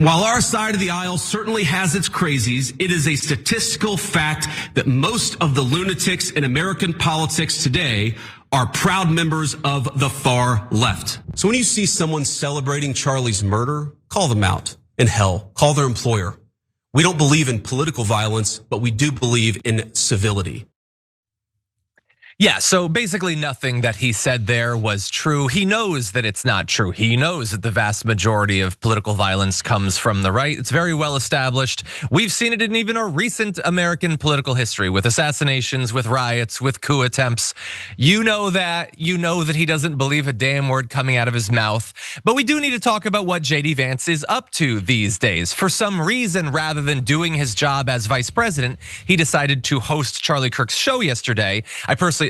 While our side of the aisle certainly has its crazies, it is a statistical fact that most of the lunatics in American politics today are proud members of the far left. So when you see someone celebrating Charlie's murder, call them out. And hell, call their employer. We don't believe in political violence, but we do believe in civility. Yeah, so basically nothing that he said there was true. He knows that it's not true. He knows that the vast majority of political violence comes from the right. It's very well established. We've seen it in even our recent American political history with assassinations, with riots, with coup attempts. You know that he doesn't believe a damn word coming out of his mouth. But we do need to talk about what JD Vance is up to these days. For some reason, rather than doing his job as vice president, he decided to host Charlie Kirk's show yesterday.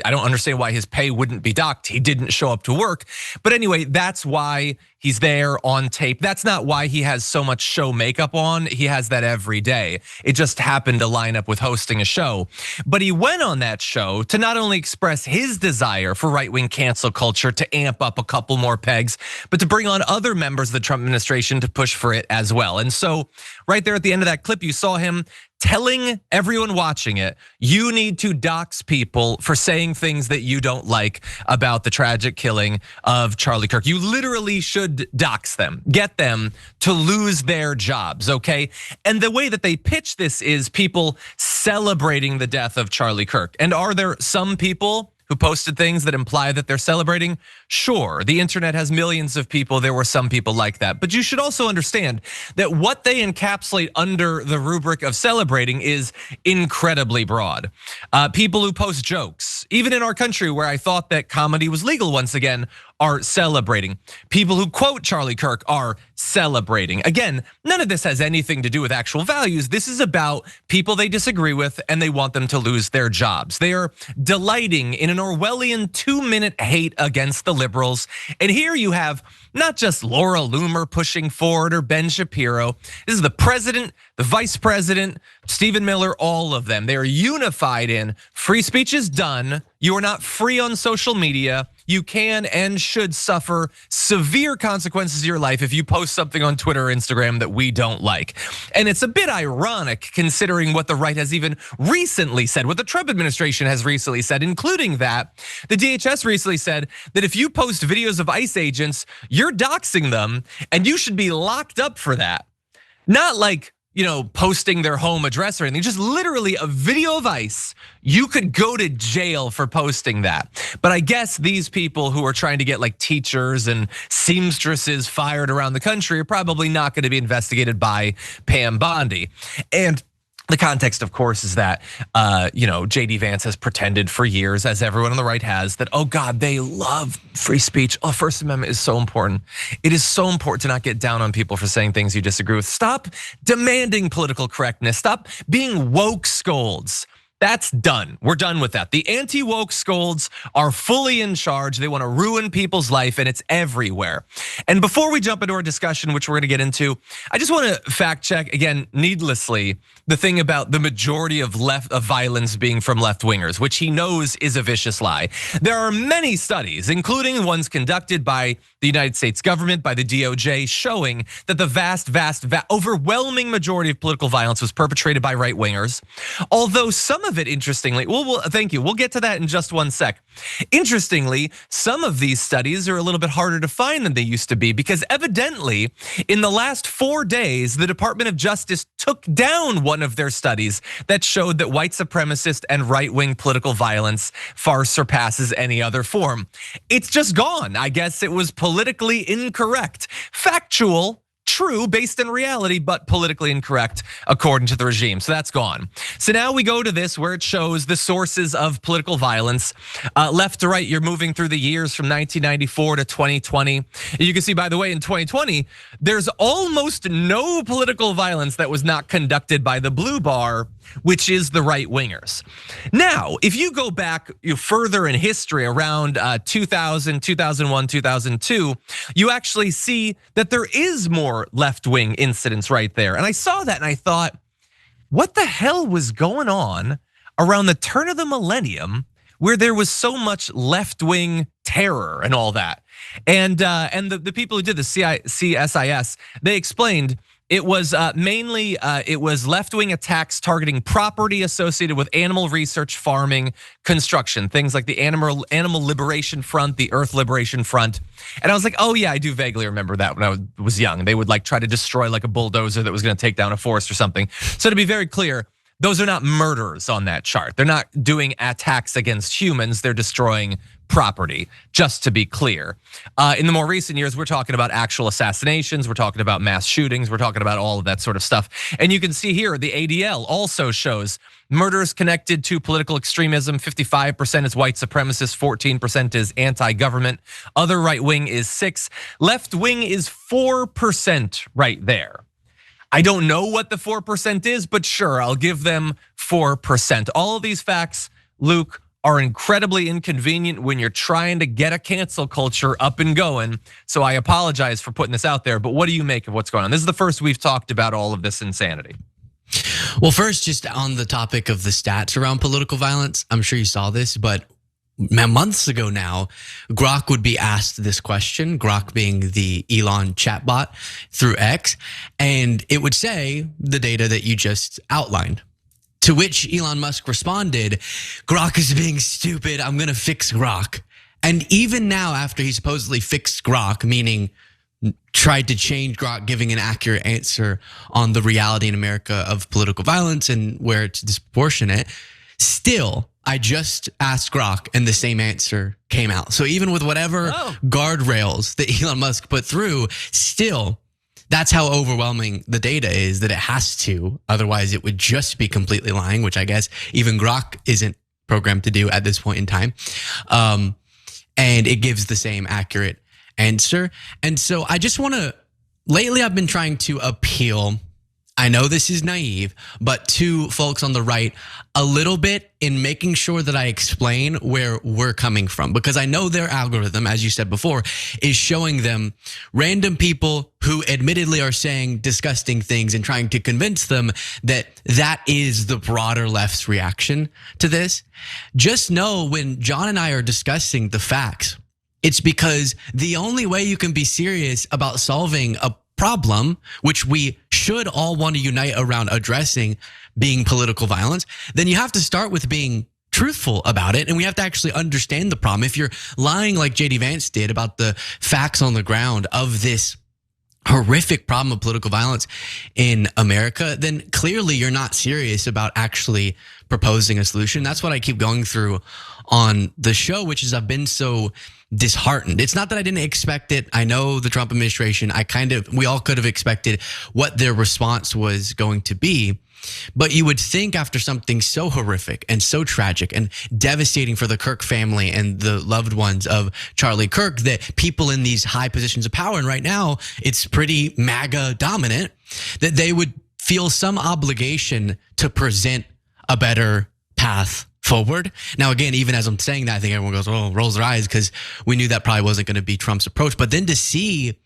I don't understand why his pay wouldn't be docked. He didn't show up to work. But anyway, that's why he's there on tape. That's not why he has so much show makeup on. He has that every day. It just happened to line up with hosting a show. But he went on that show to not only express his desire for right-wing cancel culture to amp up a couple more pegs, but to bring on other members of the Trump administration to push for it as well. And so right there at the end of that clip, you saw him telling everyone watching it, you need to dox people for saying things that you don't like about the tragic killing of Charlie Kirk. You literally should dox them, get them to lose their jobs, okay? And the way that they pitch this is people celebrating the death of Charlie Kirk. And are there some people who posted things that imply that they're celebrating? Sure, the internet has millions of people. There were some people like that. But you should also understand that what they encapsulate under the rubric of celebrating is incredibly broad. People who post jokes, even in our country where I thought that comedy was legal once again, are celebrating. People who quote Charlie Kirk are celebrating. Again, none of this has anything to do with actual values. This is about people they disagree with and they want them to lose their jobs. They are delighting in an Orwellian 2-minute hate against the liberals. And here you have not just Laura Loomer pushing forward or Ben Shapiro. This is the president, the vice president, Stephen Miller, all of them. They are unified in free speech is done. You are not free on social media. You can and should suffer severe consequences of your life if you post something on Twitter or Instagram that we don't like. And it's a bit ironic considering what the right has even recently said, what the Trump administration has recently said, including that the DHS recently said that if you post videos of ICE agents, you're doxing them and you should be locked up for that. Not like, posting their home address or anything, just literally a video of ICE. You could go to jail for posting that. But I guess these people who are trying to get like teachers and seamstresses fired around the country are probably not going to be investigated by Pam Bondi. And the context, of course, is that JD Vance has pretended for years, as everyone on the right has, that, oh God, they love free speech. Oh, First Amendment is so important. It is so important to not get down on people for saying things you disagree with. Stop demanding political correctness. Stop being woke scolds. That's done. We're done with that. The anti-woke scolds are fully in charge. They want to ruin people's life and it's everywhere. And before we jump into our discussion, which we're going to get into, I just want to fact check again, needlessly, the thing about the majority of violence being from left wingers, which he knows is a vicious lie. There are many studies, including ones conducted by the United States government, by the DOJ, showing that the vast, overwhelming majority of political violence was perpetrated by right wingers. Although some of it, interestingly, thank you. We'll get to that in just one sec. Interestingly, some of these studies are a little bit harder to find than they used to be because evidently in the last 4 days, the Department of Justice took down one of their studies that showed that white supremacist and right-wing political violence far surpasses any other form. It's just gone. I guess it was politically incorrect. Factual, true, based in reality, but politically incorrect according to the regime. So that's gone. So now we go to this where it shows the sources of political violence. Left to right, you're moving through the years from 1994 to 2020. You can see, by the way, in 2020, there's almost no political violence that was not conducted by the blue bar, which is the right wingers. Now, if you go back further in history around 2000, 2001, 2002, you actually see that there is more left-wing incidents right there. And I saw that and I thought, what the hell was going on around the turn of the millennium where there was so much left-wing terror and all that? And the people who did the CSIS, they explained It was mainly it was left-wing attacks targeting property associated with animal research, farming, construction, things like the Animal Liberation Front, the Earth Liberation Front. And I was like, oh yeah, I do vaguely remember that when I was young. They would like try to destroy like a bulldozer that was going to take down a forest or something. So to be very clear, those are not murders on that chart. They're not doing attacks against humans. They're destroying property, just to be clear. In the more recent years, we're talking about actual assassinations. We're talking about mass shootings. We're talking about all of that sort of stuff. And you can see here, the ADL also shows murders connected to political extremism. 55% is white supremacist, 14% is anti-government. Other right wing is 6%. Left wing is 4% right there. I don't know what the 4% is, but sure, I'll give them 4%. All of these facts, Luke, are incredibly inconvenient when you're trying to get a cancel culture up and going. So I apologize for putting this out there, but what do you make of what's going on? This is the first we've talked about all of this insanity. Well, first, just on the topic of the stats around political violence, I'm sure you saw this, but months ago now, Grok would be asked this question, Grok being the Elon chatbot through X, and it would say the data that you just outlined. To which Elon Musk responded, Grok is being stupid, I'm gonna fix Grok. And even now, after he supposedly fixed Grok, meaning tried to change Grok, giving an accurate answer on the reality in America of political violence and where it's disproportionate, still, I just asked Grok and the same answer came out. So even with whatever guardrails that Elon Musk put through, still, that's how overwhelming the data is, that it has to. Otherwise, it would just be completely lying, which I guess even Grok isn't programmed to do at this point in time. And it gives the same accurate answer. And so I just want to, lately I've been trying to appeal, I know this is naive, but to folks on the right a little bit in making sure that I explain where we're coming from, because I know their algorithm, as you said before, is showing them random people who admittedly are saying disgusting things and trying to convince them that that is the broader left's reaction to this. Just know when John and I are discussing the facts, it's because the only way you can be serious about solving a problem, which we should all want to unite around addressing, being political violence, then you have to start with being truthful about it. And we have to actually understand the problem. If you're lying like JD Vance did about the facts on the ground of this horrific problem of political violence in America, then clearly you're not serious about actually proposing a solution. That's what I keep going through on the show, which is I've been so disheartened. It's not that I didn't expect it. I know the Trump administration, we all could have expected what their response was going to be. But you would think after something so horrific and so tragic and devastating for the Kirk family and the loved ones of Charlie Kirk, that people in these high positions of power, and right now it's pretty MAGA dominant, that they would feel some obligation to present a better path forward. Now, again, even as I'm saying that, I think everyone goes, oh, rolls their eyes, because we knew that probably wasn't going to be Trump's approach. But then to see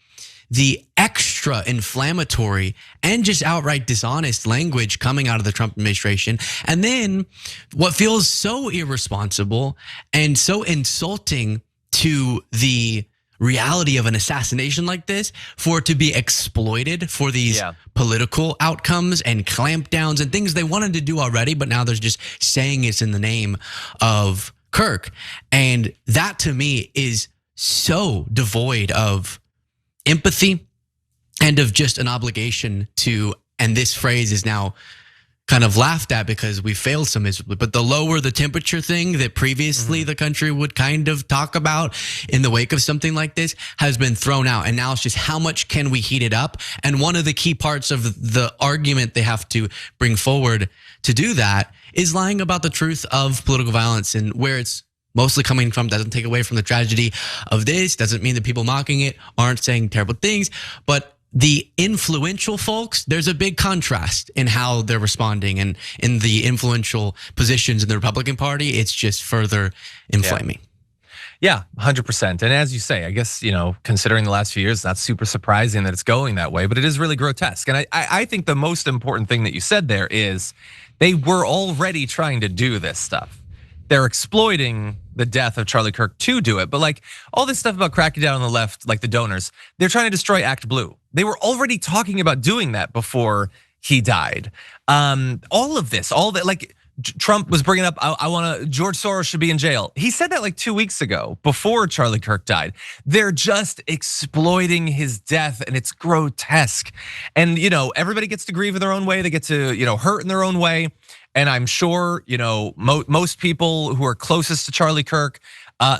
the extra inflammatory and just outright dishonest language coming out of the Trump administration, and then what feels so irresponsible and so insulting to the reality of an assassination like this, for it to be exploited for these political outcomes and clampdowns and things they wanted to do already, but now they're just saying it's in the name of Kirk. And that to me is so devoid of empathy and of just an obligation to, and this phrase is now kind of laughed at because we failed so miserably, but the lower the temperature thing that previously the country would kind of talk about in the wake of something like this has been thrown out. And now it's just how much can we heat it up? And one of the key parts of the argument they have to bring forward to do that is lying about the truth of political violence and where it's mostly coming from. Doesn't take away from the tragedy of this, doesn't mean that people mocking it aren't saying terrible things, but the influential folks, there's a big contrast in how they're responding, and in the influential positions in the Republican Party, it's just further inflaming. Yeah, 100%. And as you say, I guess, considering the last few years, not super surprising that it's going that way, but it is really grotesque. And I think the most important thing that you said there is they were already trying to do this stuff. they're exploiting the death of Charlie Kirk to do it. But like all this stuff about cracking down on the left, like the donors, they're trying to destroy Act Blue. They were already talking about doing that before he died. All of this, all that, like Trump was bringing up, George Soros should be in jail. He said that like 2 weeks ago before Charlie Kirk died. They're just exploiting his death and it's grotesque. And everybody gets to grieve in their own way. They get to hurt in their own way. And I'm sure most people who are closest to Charlie Kirk,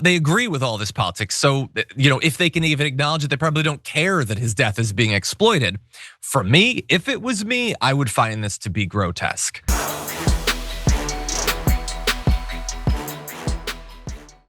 they agree with all this politics. So, if they can even acknowledge it, they probably don't care that his death is being exploited. For me, if it was me, I would find this to be grotesque.